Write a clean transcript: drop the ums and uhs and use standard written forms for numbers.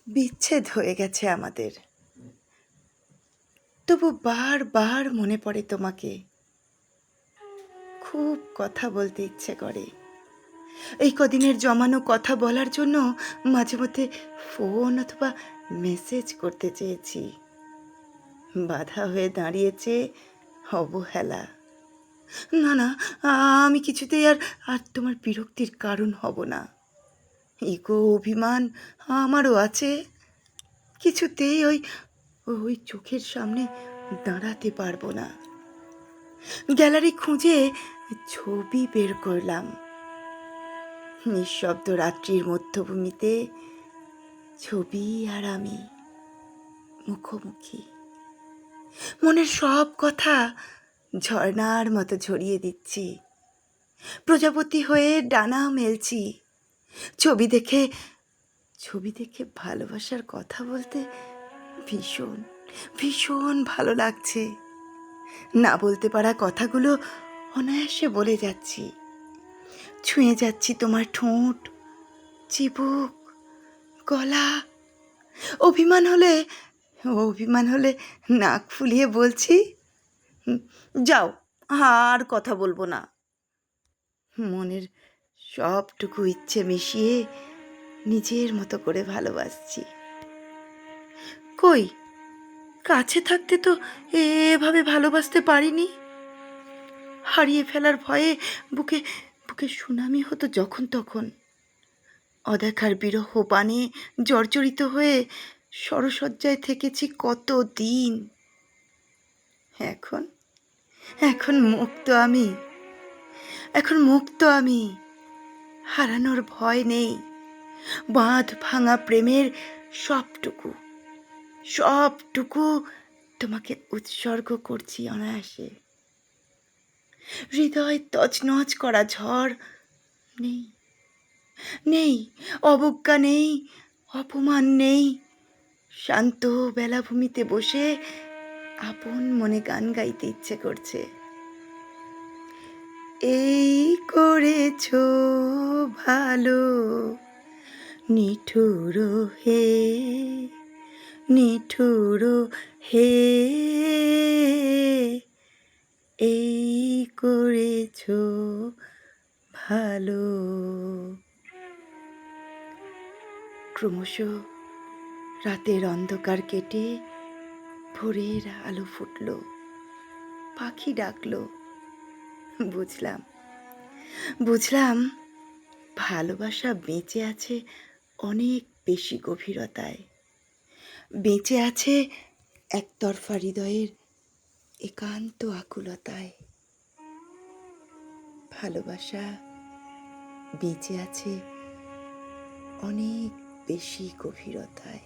বিচ্ছেদ হয়ে গেছে আমাদের, তবু বারবার মনে পড়ে তোমাকে। খুব কথা বলতে ইচ্ছে করে। এই কদিনের জমানো কথা বলার জন্য মাঝে মধ্যে ফোন অথবা মেসেজ করতে চেয়েছি। বাধা হয়ে দাঁড়িয়েছে অবহেলা। না না, আমি কিছুতেই আর আর তোমার বিরক্তির কারণ হব না। ইগো, অভিমান আমারও আছে। কিছুতেই ওই ওই চোখের সামনে দাঁড়াতে পারবো না। গ্যালারি খুঁজে ছবি বের করলাম। নিঃশব্দ রাত্রির মধ্যভূমিতে ছবি আর আমি মুখোমুখি। মনের সব কথা ঝর্ণার মতো ঝরিয়ে দিচ্ছি। প্রজাপতি হয়ে ডানা মেলছি। ছবি দেখে ভালোবাসার কথা বলতে ভীষণ ভীষণ ভালো লাগছে। না বলতে পারা কথাগুলো অনায়াসে বলে যাচ্ছি। ছুঁয়ে যাচ্ছি তোমার ঠোঁট, চিবুক, গলা। অভিমান হলে নাক ফুলিয়ে বলছি, যাও, আর কথা বলবো না। মনের সবটুকু ইচ্ছে মিশিয়ে নিজের মতো করে ভালোবাসছি। কই, কাছে থাকতে তো এভাবে ভালোবাসতে পারিনি। হারিয়ে ফেলার ভয়ে বুকে বুকে সুনামি হতো যখন তখন। অদেখার বিরহ পানে জর্জরিত হয়ে সরসজ্জায় থেকেছি কত দিন। এখন এখন মুক্ত আমি। হারানোর ভয় নেই। বাঁধ ভাঙা প্রেমের সবটুকু তোমাকে উৎসর্গ করছি অনায়াসে। হৃদয় তছনছ করা ঝড় নেই, নেই অবজ্ঞা, নেই অপমান, নেই। শান্ত বেলাভূমিতে বসে আপন মনে গান গাইতে ইচ্ছে করছে। এই করেছো ভালো নিঠুর হে, নিঠুর হে, এই করেছো ভালো। ক্রমশ রাতের অন্ধকার কেটে ভোরের আলো ফুটল, পাখি ডাকলো। বুঝলাম ভালোবাসা বেঁচে আছে অনেক বেশি গভীরতায়, বেঁচে আছে একতরফা হৃদয়ের একান্ত আকুলতায়। ভালোবাসা বেঁচে আছে অনেক বেশি গভীরতায়।